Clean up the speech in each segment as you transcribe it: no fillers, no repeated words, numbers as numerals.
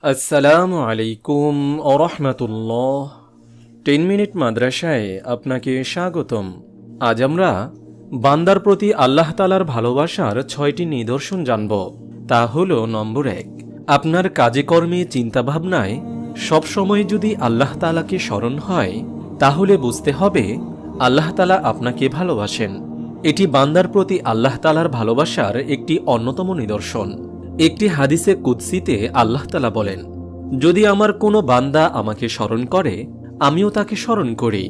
আসসালামু আলাইকুম ওরহমতুল্লাহ। 10 মিনিট মাদ্রাসায় আপনাকে স্বাগতম। আজ আমরা বান্দার প্রতি আল্লাহ তাআলার ভালোবাসার 6টি নিদর্শন জানব। তা হল নম্বর 1, আপনার কাজে কর্মে চিন্তাভাবনায় সবসময় যদি আল্লাহ তাআলাকে স্মরণ হয় তাহলে বুঝতে হবে আল্লাহ তাআলা আপনাকে ভালোবাসেন। এটি বান্দার প্রতি আল্লাহ তাআলার ভালোবাসার একটি অন্যতম নিদর্শন। একটি হাদিসে কুদসিতে আল্লাহ তাআলা বলেন, যদি আমার কোনো বান্দা আমাকে স্মরণ করে আমিও তাকে স্মরণ করি।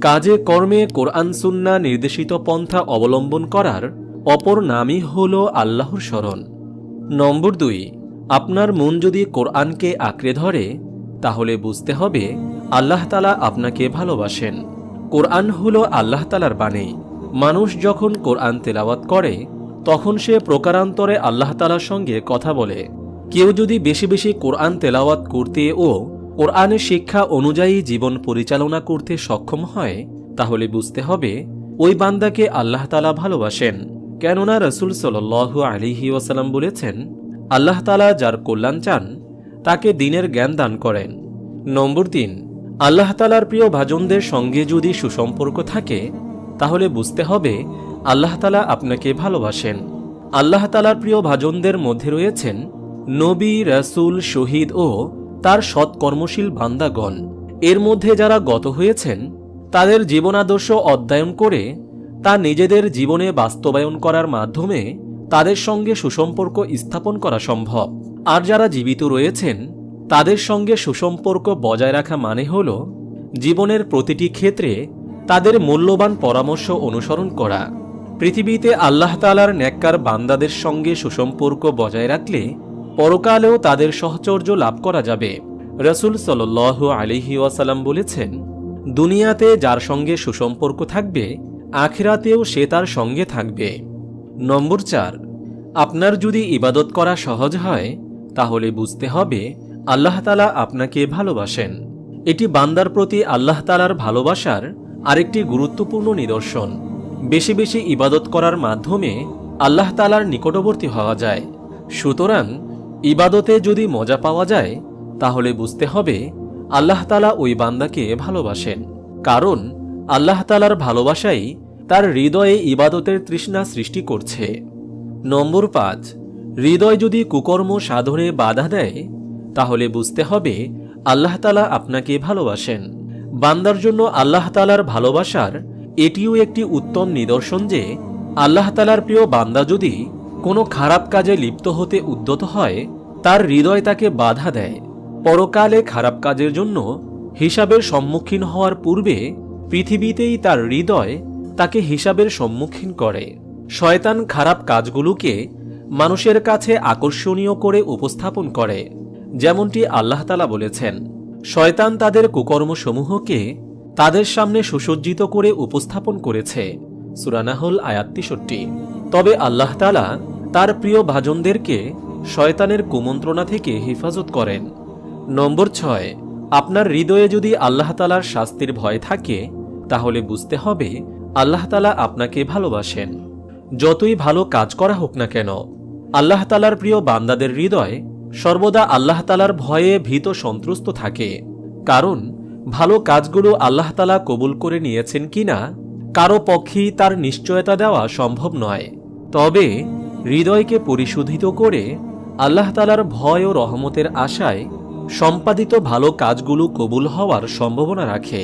কাজে কর্মে কোরআন সুন্নাহ নির্দেশিত পন্থা অবলম্বন করার অপর নামই হল আল্লাহর স্মরণ। নম্বর 2, আপনার মন যদি কোরআনকে আঁকড়ে ধরে তাহলে বুঝতে হবে আল্লাহ তাআলা আপনাকে ভালোবাসেন। কোরআন হল আল্লাহ তাআলার বাণী। মানুষ যখন কোরআন তেলাওয়াত করে তখন সে প্রকারান্তরে আল্লাহ তাআলার সঙ্গে কথা বলে। কেউ যদি বেশি বেশি কোরআন তেলাওয়াত করতে ও কোরআনের শিক্ষা অনুযায়ী জীবন পরিচালনা করতে সক্ষম হয় তাহলে বুঝতে হবে ওই বান্দাকে আল্লাহ তাআলা ভালোবাসেন। কেননা রাসূল সাল্লাল্লাহু আলাইহি ওয়াসাল্লাম বলেছেন, আল্লাহ তাআলা যার কল্যাণ চান তাকে দ্বীনের জ্ঞান দান করেন। নম্বর 3, আল্লাহ তাআলার প্রিয় ভাজনদের সঙ্গে যদি সুসম্পর্ক থাকে তাহলে বুঝতে হবে আল্লাহ তাআলা আপনাকে ভালোবাসেন। আল্লাহ তাআলার প্রিয় ভাজনদের মধ্যে রয়েছেন নবী, রাসূল, শহীদ ও তার সৎকর্মশীল বান্দাগণ। এর মধ্যে যারা গত হয়েছেন তাদের জীবনাদর্শ অধ্যয়ন করে তা নিজেদের জীবনে বাস্তবায়ন করার মাধ্যমে তাদের সঙ্গে সুসম্পর্ক স্থাপন করা সম্ভব। আর যারা জীবিত রয়েছেন তাদের সঙ্গে সুসম্পর্ক বজায় রাখা মানে হল জীবনের প্রতিটি ক্ষেত্রে তাদের মূল্যবান পরামর্শ অনুসরণ করা। পৃথিবীতে আল্লাহ তাআলার নেককার বান্দাদের সঙ্গে সুসম্পর্ক বজায় রাখলে পরকালেও তাদের সাহচর্য লাভ করা যাবে। রাসূল সাল্লাল্লাহু আলাইহি ওয়াসাল্লাম বলেছেন, দুনিয়াতে যার সঙ্গে সুসম্পর্ক থাকবে আখিরাতেও সে তার সঙ্গে থাকবে। নম্বর 4, আপনার যদি ইবাদত করা সহজ হয় তাহলে বুঝতে হবে আল্লাহ তাআলা আপনাকে ভালোবাসেন। এটি বান্দার প্রতি আল্লাহ তাআলার ভালোবাসার আরেকটি গুরুত্বপূর্ণ নিদর্শন। বেশি বেশি ইবাদত করার মাধ্যমে আল্লাহ তাআলার নিকটবর্তী হওয়া যায়। সুতরাং ইবাদতে যদি মজা পাওয়া যায় তাহলে বুঝতে হবে আল্লাহ তাআলা ওই বান্দাকে ভালোবাসেন। কারণ আল্লাহ তাআলার ভালোবাসাই তার হৃদয়ে ইবাদতের তৃষ্ণা সৃষ্টি করছে। নম্বর 5, হৃদয় যদি কুকর্ম সাধনে বাধা দেয় তাহলে বুঝতে হবে আল্লাহ তাআলা আপনাকে ভালোবাসেন। বান্দার জন্য আল্লাহ তাআলার ভালোবাসার এটিও একটি উত্তম নিদর্শন যে আল্লাহ তাআলার প্রিয় বান্দা যদি কোনো খারাপ কাজে লিপ্ত হতে উদ্যত হয় তার হৃদয় তাকে বাধা দেয়। পরকালে খারাপ কাজের জন্য হিসাবের সম্মুখীন হওয়ার পূর্বে পৃথিবীতেই তার হৃদয় তাকে হিসাবের সম্মুখীন করে। শয়তান খারাপ কাজগুলোকে মানুষের কাছে আকর্ষণীয় করে উপস্থাপন করে, যেমনটি আল্লাহ তাআলা বলেছেন, শয়তান তাদের কুকর্মসমূহকে তাদের সামনে সুসজ্জিত করে উপস্থাপন করেছে। সূরা নাহল আয়াত 63। তবে আল্লাহ তাআলা তার প্রিয় ভাজনদেরকে শয়তানের কুমন্ত্রণা থেকে হেফাজত করেন। নম্বর 6, আপনার হৃদয়ে যদি আল্লাহ তাআলার শাস্তির ভয় থাকে তাহলে বুঝতে হবে আল্লাহ তাআলা আপনাকে ভালোবাসেন। যতই ভালো কাজ করা হোক না কেন আল্লাহ তাআলার প্রিয় বান্দাদের হৃদয় সর্বদা আল্লাহ তাআলার ভয়ে ভীত সন্ত্রস্ত থাকে। কারণ ভালো কাজগুলো আল্লাহ তাআলা কবুল করে নিয়েছেন কিনা কারো পক্ষেই তার নিশ্চয়তা দেওয়া সম্ভব নয়। তবে হৃদয়কে পরিশোধিত করে আল্লাহ তাআলার ভয় ও রহমতের আশায় সম্পাদিত ভালো কাজগুলো কবুল হওয়ার সম্ভাবনা রাখে।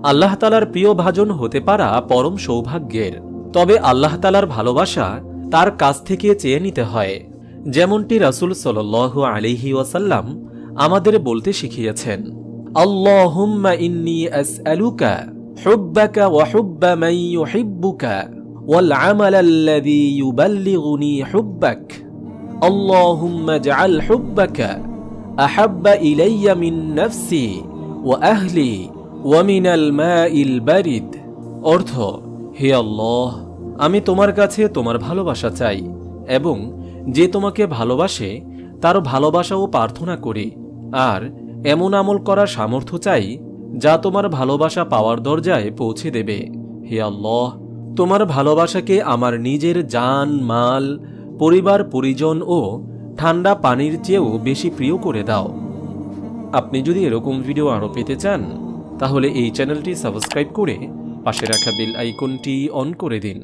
আল্লাহ তাআলার প্রিয় ভাজন হতে পারা পরম সৌভাগ্যের। তবে আল্লাহ তাআলার ভালোবাসা তার কাছ থেকে চেয়ে নিতে হয়, যেমনটি রাসূল সাল্লাল্লাহু আলাইহি ওয়াসাল্লাম আমাদের বলতে শিখিয়েছেন, আল্লাহুম্মা ইন্নী আসআলুকা হুব্বাকা ওয়া হুব্বা মান ইউহিব্বুকা ওয়াল আমালাল্লাযী ইউবাল্লিগুনি হুব্বাক। আল্লাহুম্মা ইজআল হুব্বাকা আহাব্বা ইলাইয়া মিন নাফসি ওয়া আহলি ওয়া মিনাল মাইল বারিদ। অর্থ, হে আল্লাহ, আমি তোমার কাছে তোমার ভালোবাসা চাই এবং যে তোমাকে ভালোবাসে তার ভালোবাসাও প্রার্থনা করি, আর এমন আমল করার সামর্থ্য চাই যা তোমার ভালোবাসা পাওয়ার দরজায় পৌঁছে দেবে। হে আল্লাহ, তোমার ভালোবাসাকে আমার নিজের জান, মাল, পরিবার পরিজন ও ঠান্ডা পানির চেয়েও বেশি প্রিয় করে দাও। আপনি যদি এরকম ভিডিও আরও পেতে চান তাহলে এই চ্যানেলটি সাবস্ক্রাইব করে পাশে রাখা বেল আইকনটি অন করে দিন।